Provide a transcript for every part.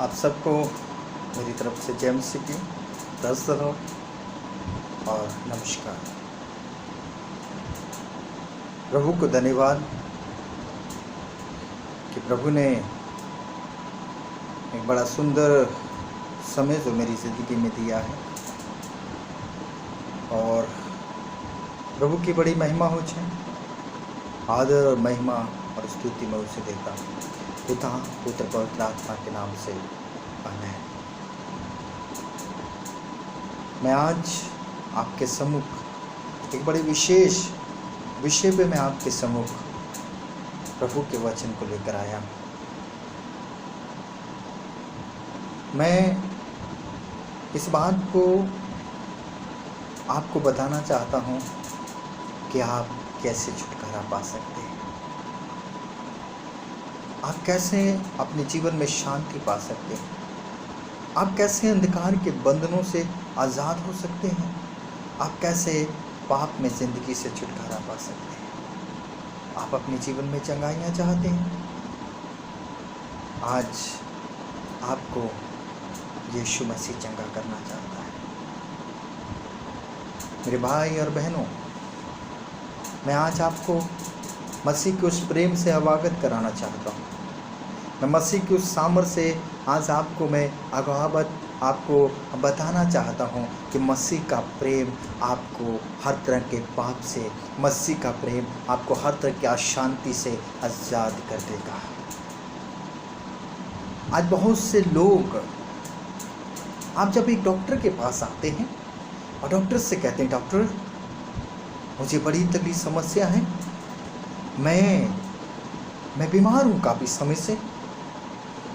आप सबको मेरी तरफ से जय मसीह की दस्तक और नमस्कार। प्रभु को धन्यवाद कि प्रभु ने एक बड़ा सुंदर समय जो मेरी ज़िंदगी में दिया है और प्रभु की बड़ी महिमा हो जाए। आदर और महिमा और स्तुति मैं उसे देता हूँ, पिता पुत्र पवित्र आत्मा के नाम से आमेन। मैं आज आपके सम्मुख एक बड़े विशेष विषय पे मैं आपके सम्मुख प्रभु के वचन को लेकर आया। मैं इस बात को आपको बताना चाहता हूँ कि आप कैसे छुटकारा पा सकते हैं, आप कैसे अपने जीवन में शांति पा सकते हैं, आप कैसे अंधकार के बंधनों से आज़ाद हो सकते हैं, आप कैसे पाप में ज़िंदगी से छुटकारा पा सकते हैं। आप अपने जीवन में चंगाइयाँ चाहते हैं, आज आपको यीशु मसीह चंगा करना चाहता है। मेरे भाई और बहनों, मैं आज आपको मसीह के उस प्रेम से अवगत कराना चाहता हूँ। मैं मसीह की उस सामर्थ्य से आज मैं आपको बताना चाहता हूँ कि मसीह का प्रेम आपको हर तरह के पाप से, मसीह का प्रेम आपको हर तरह की अशांति से आज़ाद कर देगा। आज बहुत से लोग, आप जब एक डॉक्टर के पास आते हैं और डॉक्टर से कहते हैं, डॉक्टर मुझे बड़ी तकलीफ समस्या है, मैं बीमार हूँ काफ़ी समय से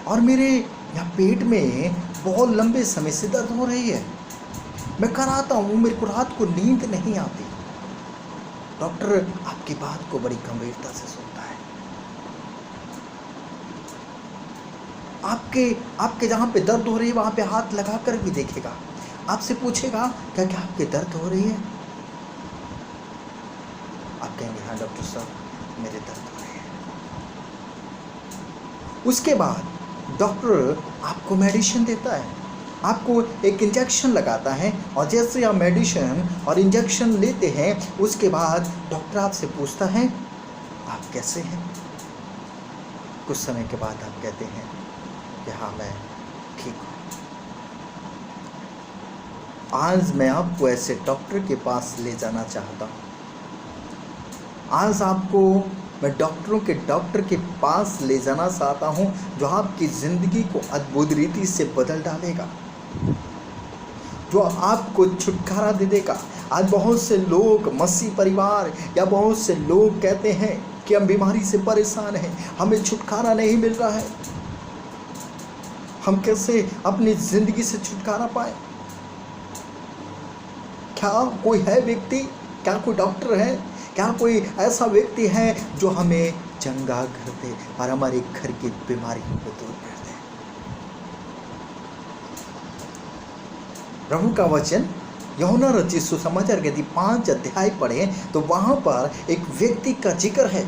और मेरे यहाँ पेट में बहुत लंबे समय से दर्द हो रही है, मैं कराता हूँ, मेरे को रात को नींद नहीं आती। डॉक्टर आपकी बात को बड़ी गंभीरता से सुनता है। आपके जहाँ पे दर्द हो रही है वहाँ पे हाथ लगा कर भी देखेगा, आपसे पूछेगा क्या क्या आपके दर्द हो रही है। आप कहेंगे हाँ डॉक्टर साहब मेरे दर्द हो रहे हैं। उसके बाद डॉक्टर आपको मेडिसिन देता है, आपको एक इंजेक्शन लगाता है और जैसे आप मेडिसिन और इंजेक्शन लेते हैं उसके बाद डॉक्टर आपसे पूछता है आप कैसे हैं। कुछ समय के बाद आप कहते हैं कि हाँ मैं ठीक हूँ। आज मैं आपको ऐसे डॉक्टर के पास ले जाना चाहता हूँ। आज आपको मैं डॉक्टर के पास ले जाना चाहता हूँ जो आपकी ज़िंदगी को अद्भुत रीति से बदल डालेगा, जो आपको छुटकारा दे देगा। आज बहुत से लोग मसीह परिवार या बहुत से लोग कहते हैं कि हम बीमारी से परेशान हैं, हमें छुटकारा नहीं मिल रहा है, हम कैसे अपनी ज़िंदगी से छुटकारा पाएं। क्या कोई है व्यक्ति, क्या कोई डॉक्टर है, क्या कोई ऐसा व्यक्ति है जो हमें चंगा कर दे और हमारे घर की बीमारियों को दूर कर दे। प्रभु का वचन यूहन्ना रचित सुसमाचार यदि 5 अध्याय पढ़े तो वहाँ पर एक व्यक्ति का जिक्र है।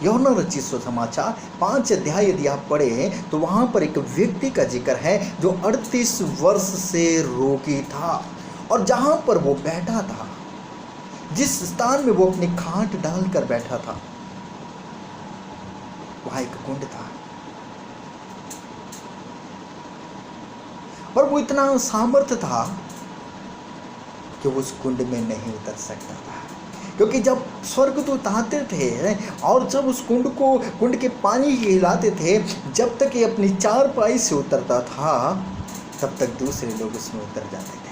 यूहन्ना रचित सुसमाचार 5 अध्याय यदि आप पढ़े तो वहाँ पर एक व्यक्ति का जिक्र है जो 38 वर्ष से रोगी था और जहाँ पर वो बैठा था, जिस स्थान में वो अपनी खाट डालकर बैठा था, वहां एक कुंड था और वो इतना सामर्थ्य था कि वो उस कुंड में नहीं उतर सकता था, क्योंकि जब स्वर्गदूत आते थे और जब उस कुंड के पानी हिलाते थे, जब तक ये अपनी चारपाई से उतरता था तब तक दूसरे लोग उसमें उतर जाते थे।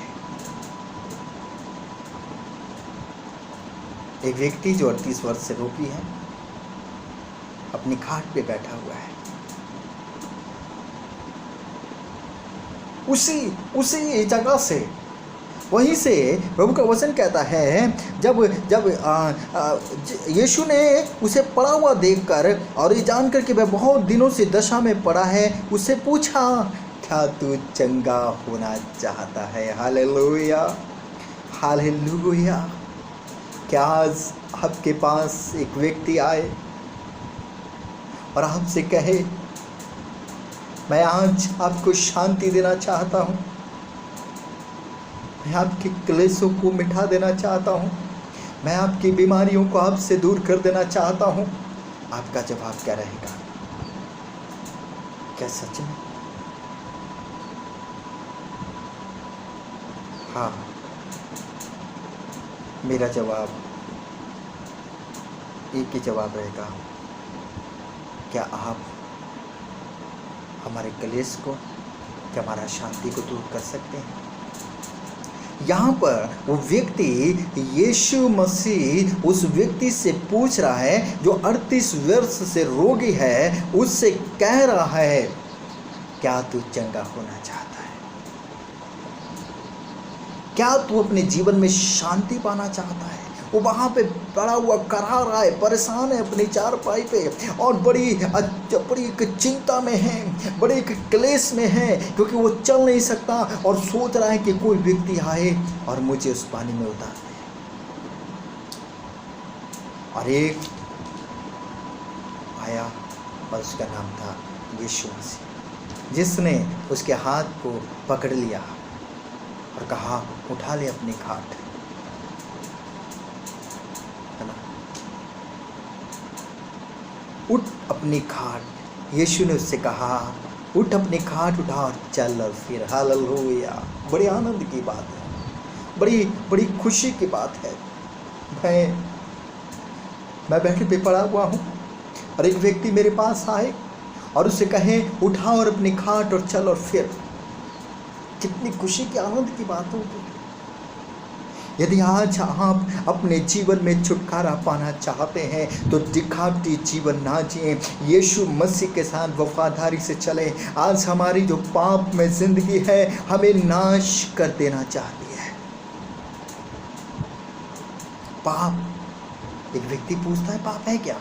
एक व्यक्ति जो 38 वर्ष से रोगी है अपनी खाट पे बैठा हुआ है, उसी जगह से, वहीं से प्रभु का वचन कहता है जब यीशु ने उसे पड़ा हुआ देखकर और ये जानकर कि वह बहुत दिनों से दशा में पड़ा है, उससे पूछा क्या तू चंगा होना चाहता है। Hallelujah hallelujah. क्या आज आपके पास एक व्यक्ति आए और आपसे कहे मैं आज आपको शांति देना चाहता हूँ। मैं आपके क्लेशों को मिटा देना चाहता हूँ। मैं आपकी बीमारियों को आपसे दूर कर देना चाहता हूँ। आपका जवाब क्या रहेगा? क्या सच में? हाँ, मेरा जवाब एक ही जवाब रहेगा। क्या आप हमारे क्लेश को, क्या हमारा शांति को दूर कर सकते हैं? यहाँ पर वो व्यक्ति, यीशु मसीह उस व्यक्ति से पूछ रहा है जो 38 वर्ष से रोगी है, उससे कह रहा है, क्या तू चंगा होना चाहता है? क्या तू अपने जीवन में शांति पाना चाहता है? वो वहाँ पे पड़ा हुआ करा रहा है, परेशान है अपनी चारपाई पे, और बड़ी एक चिंता में है, बड़े एक क्लेश में है, क्योंकि वो चल नहीं सकता और सोच रहा है कि कोई व्यक्ति आए और मुझे उस पानी में उतार दे। और एक आया और उसका नाम था यीशु मसीह, जिसने उसके हाथ को पकड़ लिया और कहा, उठा ले अपनी खाट। उठ अपनी खाट। यीशु ने उससे कहा, उठ अपनी खाट उठा और चल और फिर। हालेलुया। बड़ी आनंद की बात है, बड़ी बड़ी खुशी की बात है। मैं बेड पे पड़ा हुआ हूँ और एक व्यक्ति मेरे पास आए और उससे कहे, उठा और अपनी खाट और चल और फिर। कितनी खुशी की, आनंद की बात होगी। यदि आज आप अपने जीवन में छुटकारा पाना चाहते हैं तो दिखावटी जीवन ना जिए, यीशु मसीह के साथ वफादारी से चले। आज हमारी जो पाप में जिंदगी है हमें नाश कर देना चाहती है। पाप, एक व्यक्ति पूछता है, पाप है क्या?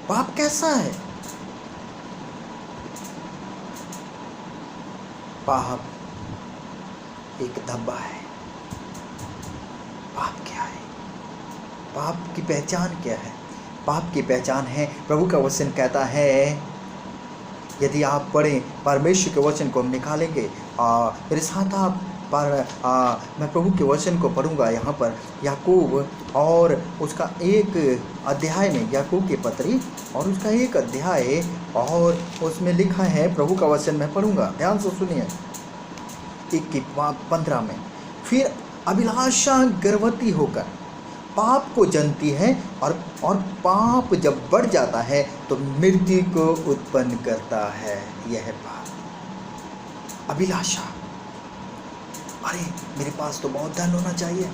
पाप कैसा है? पाप एक धब्बा है। पाप क्या है? पाप की पहचान क्या है? पाप की पहचान है, प्रभु का वचन कहता है, यदि आप पढ़ें परमेश्वर के वचन को हम निकालेंगे। मेरे साथ आप मैं प्रभु के वचन को पढ़ूंगा। यहाँ पर याकूब और उसका एक अध्याय में, याकूब की पत्री और उसका एक अध्याय, और उसमें लिखा है, प्रभु का वचन मैं पढ़ूंगा, ध्यान से सुनिए। 1:15 में, फिर अभिलाषा गर्भवती होकर पाप को जनती है और पाप जब बढ़ जाता है तो मृत्यु को उत्पन्न करता है। यह है पाप। अभिलाषा, अरे मेरे पास तो बहुत धन होना चाहिए,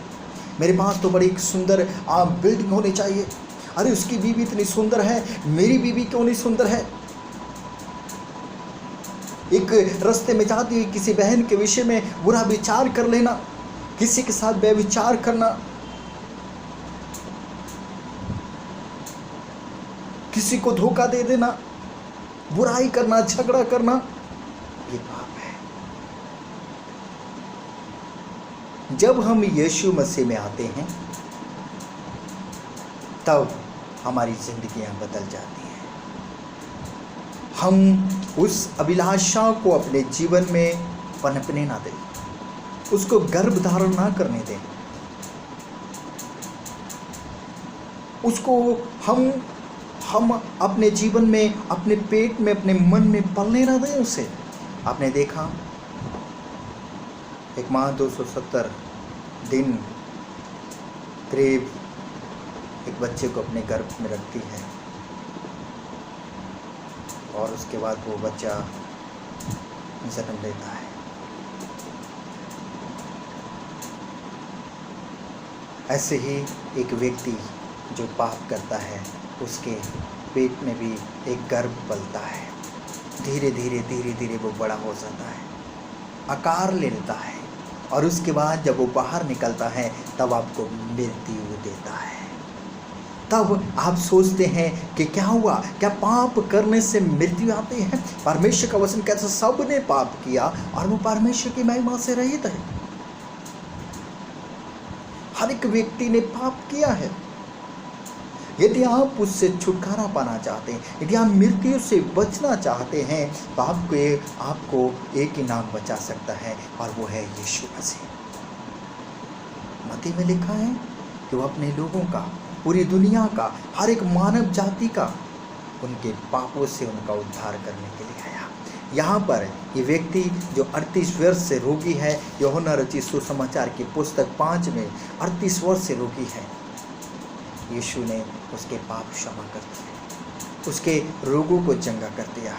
मेरे पास तो बड़ी सुंदर बिल्डिंग होनी चाहिए, अरे उसकी बीवी इतनी सुंदर है, मेरी बीवी क्यों नहीं सुंदर है। एक रास्ते में जाती हुई किसी बहन के विषय में बुरा विचार कर लेना, किसी के साथ व्यभिचार करना, किसी को धोखा दे देना, बुराई करना, झगड़ा करना, ये पाप है। जब हम यीशु मसीह में आते हैं तब हमारी जिंदगियां बदल जाती हैं। हम उस अभिलाषा को अपने जीवन में पनपने ना दें, उसको गर्भ धारण ना करने दें, उसको हम अपने जीवन में, अपने पेट में, अपने मन में पलने ना दें उसे। आपने देखा, एक माँ 270 दिन करीब एक बच्चे को अपने गर्भ में रखती है और उसके बाद वो बच्चा जन्म लेता है। ऐसे ही एक व्यक्ति जो पाप करता है उसके पेट में भी एक गर्भ पलता है। धीरे धीरे धीरे धीरे वो बड़ा हो जाता है, आकार ले लेता है, और उसके बाद जब वो बाहर निकलता है तब आपको मृत्यु देता है। तब आप सोचते हैं कि क्या हुआ, क्या पाप करने से मृत्यु आती है? परमेश्वर का वचन कहता है सब ने पाप किया और वो परमेश्वर की महिमा से रहित है। हर एक व्यक्ति ने पाप किया है, यदि आप उससे छुटकारा पाना चाहते हैं, यदि आप मृत्यु से बचना चाहते हैं, तो आपको एक ही नाम बचा सकता है, और वो है यीशु मसीह। मत्ती में लिखा है कि वो अपने लोगों का, पूरी दुनिया का, हर एक मानव जाति का, उनके पापों से उनका उद्धार करने के लिए आया। यहाँ पर ये व्यक्ति जो 38 वर्ष से रोगी है, यूहन्ना रचित सुसमाचार की पुस्तक 5 में 38 वर्ष से रोगी है, यीशु ने उसके पाप क्षमा कर दिए, उसके रोगों को चंगा कर दिया,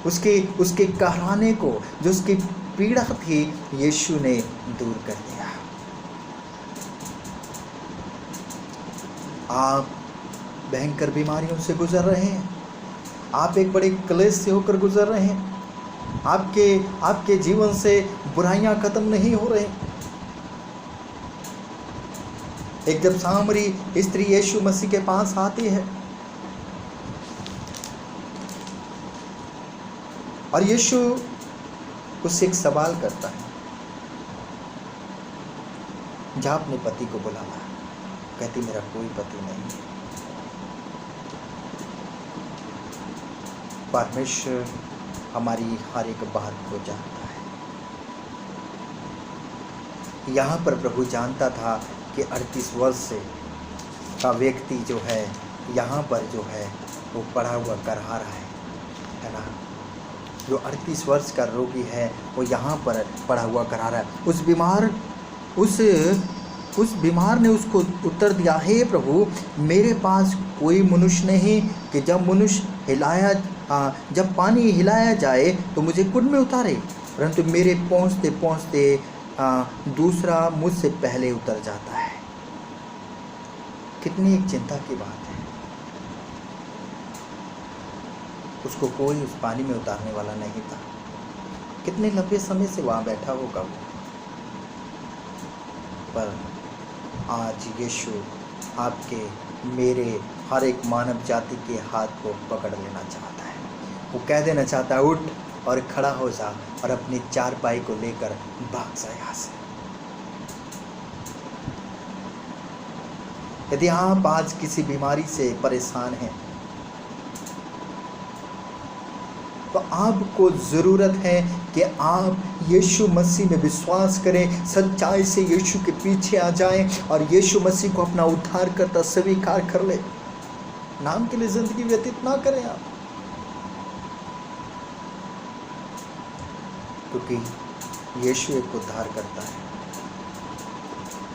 उसके कहराने को, जो उसकी पीड़ा थी, यीशु ने दूर कर दिया। आप भयंकर बीमारियों से गुजर रहे हैं, आप एक बड़े क्लेश से होकर गुजर रहे हैं, आपके जीवन से बुराइयां खत्म नहीं हो रही। एक जब सामरी स्त्री यीशु मसीह के पास आती है और यीशु उससे एक सवाल करता है, जा अपने पति को बुला ला। कहती मेरा कोई पति नहीं है। परमेश्वर हमारी हर एक बात को जानता है। यहाँ पर प्रभु जानता था कि 38 वर्ष से का व्यक्ति जो है, यहाँ पर जो है वो पड़ा हुआ करहा रहा है ना। जो 38 वर्ष का रोगी है वो यहाँ पर पड़ा हुआ करहा रहा है। उस बीमार ने उसको उत्तर दिया, हे प्रभु, मेरे पास कोई मनुष्य नहीं कि जब पानी हिलाया जाए तो मुझे कुंड में उतारे, परंतु मेरे पहुँचते पहुँचते दूसरा मुझसे पहले उतर जाता है। कितनी एक चिंता की बात है। उसको कोई उस पानी में उतारने वाला नहीं था। कितने लंबे समय से वहाँ बैठा होगा वो। पर आज यीशु आपके, मेरे, हर एक मानव जाति के हाथ को पकड़ लेना चाहता है। वो कह देना चाहता है, उठ और खड़ा हो जा और अपनी चारपाई को लेकर भाग जा यहाँ से। यदि आप आज किसी बीमारी से परेशान हैं, तो आपको ज़रूरत है कि आप यीशु मसीह में विश्वास करें, सच्चाई से यीशु के पीछे आ जाएं और यीशु मसीह को अपना उद्धारकर्ता स्वीकार कर ले। नाम के लिए ज़िंदगी व्यतीत ना करें आप, क्योंकि यीशु एक उद्धार करता है।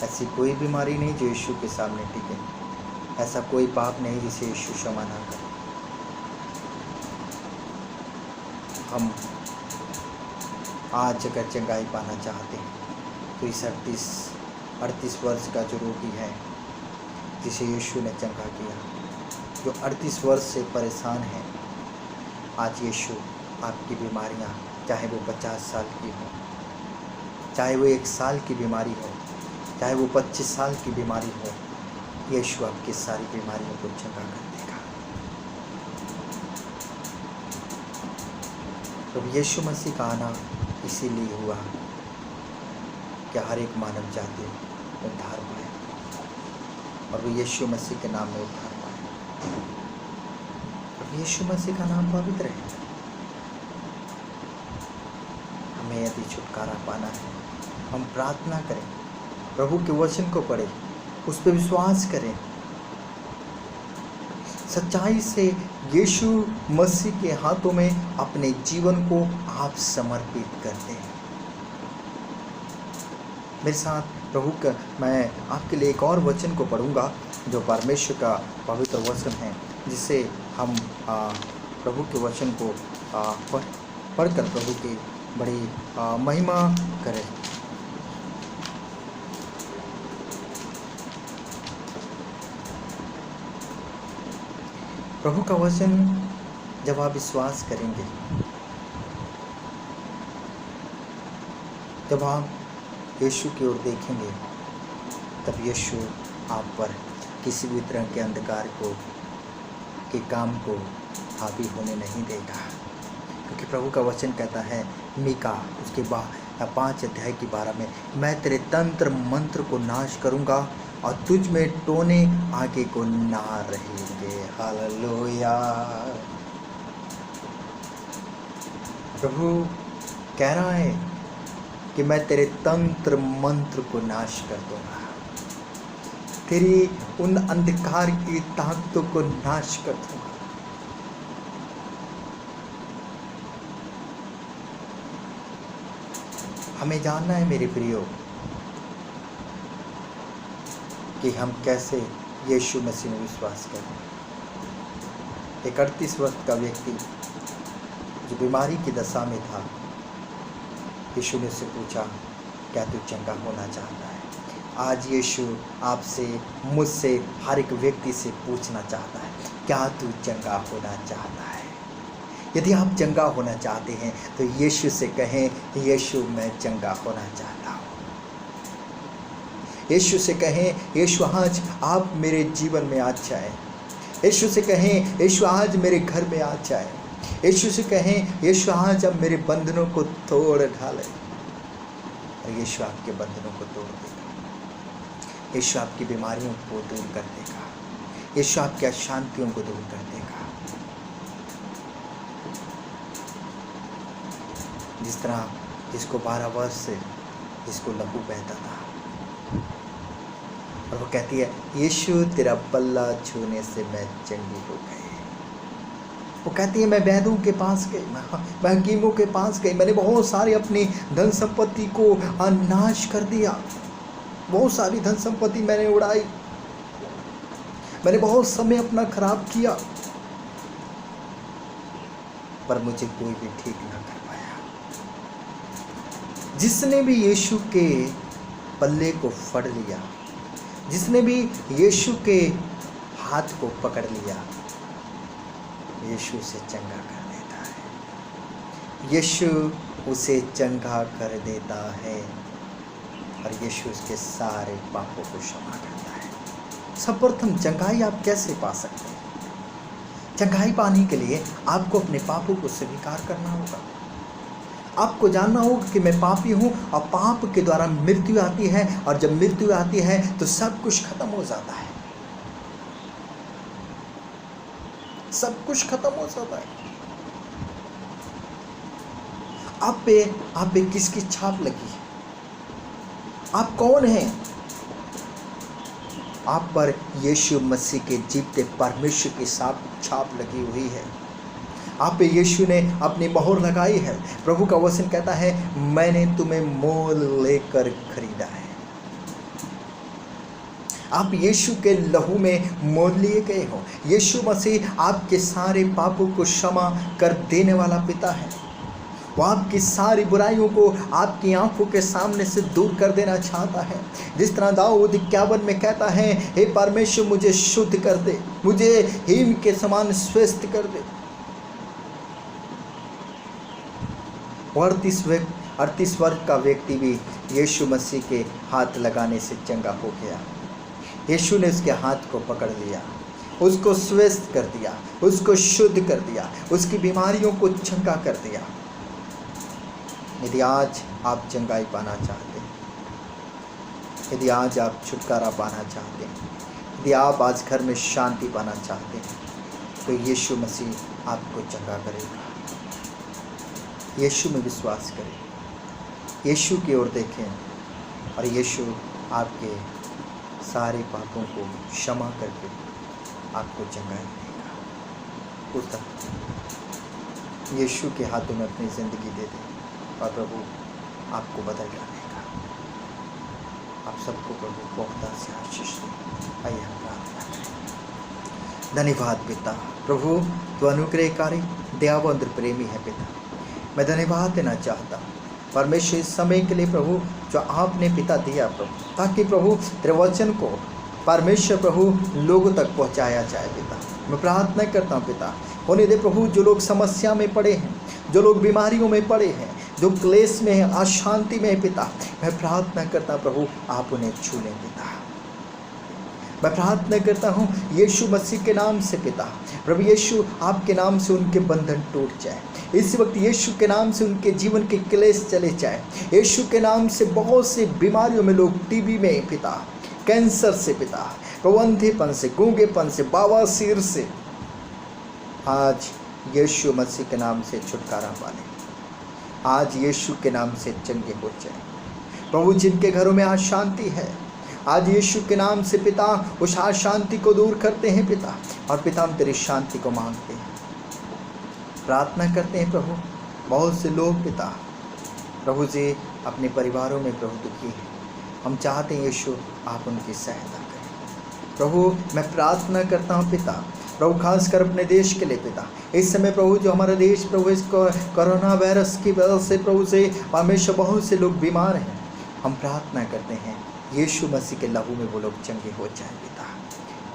ऐसी कोई बीमारी नहीं जो यीशु के सामने टिके, ऐसा कोई पाप नहीं जिसे यीशु क्षमा ना करे। हम आज अगर चंगाई पाना चाहते हैं तो इस 38 वर्ष का जो रोगी है, जिसे यीशु ने चंगा किया, जो 38 वर्ष से परेशान है, आज यीशु आपकी बीमारियां, चाहे वो 50 साल की हो, चाहे वो 1 साल की बीमारी हो, चाहे वो 25 साल की बीमारी हो, यीशु आपकी सारी बीमारियों को चंगा कर देगा। तो यीशु मसीह का आना इसीलिए हुआ कि हर एक मानव जाति उद्धार पाए, और वो यीशु मसीह के नाम में उद्धार पाए। और यीशु मसीह का नाम पवित्र है। हमें यदि छुटकारा पाना है, हम प्रार्थना करें, प्रभु के वचन को पढ़ें, उस पर विश्वास करें, सच्चाई से यीशु मसीह के हाथों में अपने जीवन को आप समर्पित करते हैं। मेरे साथ प्रभु का, मैं आपके लिए एक और वचन को पढ़ूंगा जो परमेश्वर का पवित्र वचन है, जिससे हम प्रभु के वचन को पढ़कर प्रभु की बड़ी महिमा करें। प्रभु का वचन जब आप विश्वास करेंगे, जब आप यीशु की ओर देखेंगे, तब यीशु आप पर किसी भी तरह के अंधकार के काम को हावी होने नहीं देगा। क्योंकि प्रभु का वचन कहता है मीका उसके 5 अध्याय की 12 में, मैं तेरे तंत्र मंत्र को नाश करूँगा और तुझ में टोने आगे को ना रहेंगे। हालेलुया। प्रभु कह रहा है कि मैं तेरे तंत्र मंत्र को नाश कर दूंगा, तेरी उन अंधकार की ताकतों को नाश कर दूंगा। हमें जानना है मेरे प्रियो कि हम कैसे यीशु मसीह में विश्वास करें। एक 38 वर्ष का व्यक्ति जो बीमारी की दशा में था, यीशु ने उससे पूछा, क्या तू चंगा होना चाहता है? आज यीशु आपसे, मुझसे, हर एक व्यक्ति से पूछना चाहता है, क्या तू चंगा होना चाहता है? यदि आप चंगा होना चाहते हैं तो यीशु से कहें, यीशु मैं चंगा होना चाहता हूँ। यीशु से कहें, यीशु आज आप मेरे जीवन में आ जाए। यीशु से कहें, यीशु आज मेरे घर में आ जाए। यीशु से कहें, यीशु आज अब मेरे बंधनों को तोड़ डाले। और यीशु आपके बंधनों को तोड़ देगा। यीशु आपकी बीमारियों को दूर कर देगा। यीशु आपकी अशांतियों को दूर कर देगा। जिस तरह जिसको 12 वर्ष से जिसको लहू बहता था, और वो कहती है, यीशु तेरा पल्ला छूने से मैं चंगी हो गई। वो कहती है, मैं वैद्यों के पास गई, मैं हकीमों के पास गई, मैंने बहुत सारी अपनी धन संपत्ति को नाश कर दिया, बहुत सारी धन संपत्ति मैंने उड़ाई, मैंने बहुत समय अपना खराब किया, पर मुझे कोई भी ठीक ना कर पाया। जिसने भी यीशु के पल्ले को फड़ लिया, जिसने भी यीशु के हाथ को पकड़ लिया, यीशु उसे चंगा कर देता है। यीशु उसे चंगा कर देता है और यीशु उसके सारे पापों को क्षमा करता है। सर्वप्रथम चंगाई आप कैसे पा सकते हैं? चंगाई पाने के लिए आपको अपने पापों को स्वीकार करना होगा। आपको जानना होगा कि मैं पापी हूँ और पाप के द्वारा मृत्यु आती है, और जब मृत्यु आती है तो सब कुछ खत्म हो जाता है, सब कुछ खत्म हो जाता है। आप पे किसकी छाप लगी है? आप कौन हैं? आप पर यीशु मसीह के जीवते परमेश्वर की छाप लगी हुई है। आप पे यीशु ने अपनी मोहर लगाई है। प्रभु का वचन कहता है, मैंने तुम्हें मोल लेकर खरीदा है। आप यीशु के लहू में मोल लिए गए हो। यीशु मसीह आपके सारे पापों को क्षमा कर देने वाला पिता है। वो आपकी सारी बुराइयों को आपकी आंखों के सामने से दूर कर देना चाहता है। जिस तरह दाऊद 51 में कहता है, हे परमेश्वर मुझे शुद्ध कर दे, मुझे हिम के समान स्वस्थ कर दे। 38 वर्ष का व्यक्ति भी यीशु मसीह के हाथ लगाने से चंगा हो गया। यीशु ने उसके हाथ को पकड़ लिया, उसको स्वस्थ कर दिया, उसको शुद्ध कर दिया, उसकी बीमारियों को चंगा कर दिया। यदि आज आप चंगाई पाना चाहते हैं, यदि आज आप छुटकारा पाना चाहते हैं, यदि आप आज घर में शांति पाना चाहते हैं, तो यीशु मसीह आपको चंगा करेगा। यीशु में विश्वास करें, यीशु की ओर देखें और यीशु आपके सारे पापों को क्षमा करके आपको चंगाई देगा। उस तक यीशु के हाथों में अपनी ज़िंदगी दे दें और प्रभु आपको बदल डालेगा। आप सबको प्रभु बहुत से आशीष दें। आइए हम प्रार्थना करें। धन्यवाद पिता, प्रभु तो अनुग्रहकारी दयावंत प्रेमी है पिता। मैं धन्यवाद देना चाहता हूँ परमेश्वर इस समय के लिए प्रभु जो आपने पिता दिया प्रभु, ताकि प्रभु तेरे वचन को परमेश्वर प्रभु लोगों तक पहुँचाया जाए पिता। मैं प्रार्थना करता हूँ पिता, होने दे प्रभु जो लोग समस्या में पड़े हैं, जो लोग बीमारियों में पड़े हैं, जो क्लेश में है, अशांति में है पिता, मैं प्रार्थना करता हूँ प्रभु आप उन्हें छू लें पिता। मैं प्रार्थना करता हूँ यीशु मसीह के नाम से पिता, प्रभु यीशु आपके नाम से उनके बंधन टूट जाए। इस वक्त यीशु के नाम से उनके जीवन के क्लेश चले जाए। यीशु के नाम से बहुत सी बीमारियों में लोग टीबी में पिता, कैंसर से पिता, प्रभु अंधेपन से, गूंगेपन से, बवासीर से आज यीशु मसीह के नाम से छुटकारा पाले। आज यीशु के नाम से चंगे हो जाए प्रभु। जिनके घरों में आज शांति है, आज यीशु के नाम से पिता उस अशांति को दूर करते हैं पिता, और पिता हम तेरी शांति को मांगते हैं, प्रार्थना करते हैं प्रभु। बहुत से लोग पिता प्रभु जी अपने परिवारों में प्रभु दुखी हैं, हम चाहते हैं यीशु आप उनकी सहायता करें प्रभु। मैं प्रार्थना करता हूँ पिता प्रभु, खासकर अपने देश के लिए पिता। इस समय प्रभु जो हमारा देश प्रभु इस कोरोना वायरस की वजह से प्रभु से हमेशा बहुत से लोग बीमार हैं, हम प्रार्थना करते हैं यीशु मसीह के लहू में वो लोग चंगे हो जाए पिता।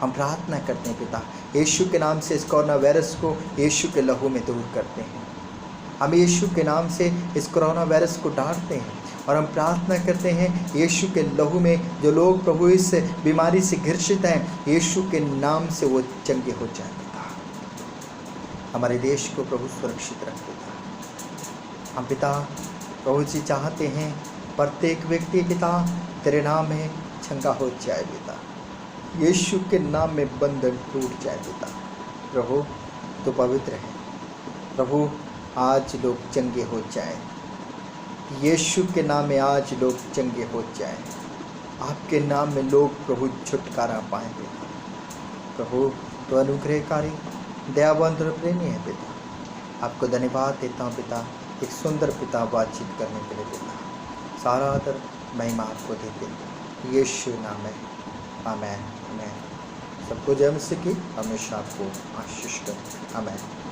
हम प्रार्थना करते हैं पिता यीशु के नाम से इस कोरोना वायरस को यीशु के लहू में दूर करते हैं। हम यीशु के नाम से इस कोरोना वायरस को डांटते हैं और हम प्रार्थना करते हैं यीशु के लहू में जो लोग प्रभु इस बीमारी से घृषित हैं, यीशु के नाम से वो चंगे हो जाए पिता। हमारे देश को प्रभु सुरक्षित रख पिता। हम पिता प्रभु जी चाहते हैं प्रत्येक व्यक्ति पिता तेरे नाम में चंगा हो जाए पिता, यीशु के नाम में बंधन टूट जाए पिता। प्रभु तो पवित्र है प्रभु, आज लोग चंगे हो जाए, यीशु के नाम में आज लोग चंगे हो जाए, आपके नाम में लोग प्रभु छुटकारा पाएँ पिता। प्रभु तो अनुग्रहकारी दयावंत और प्रेमी है पिता। आपको धन्यवाद देता हूँ पिता एक सुंदर पिता बातचीत करने के लिए पिता। सारा आदर महिमा आपको देते हैं यीशु नाम में, आमेन आमेन। सबको जय मसीह की हमेशा आपको आशीष करें, आमेन।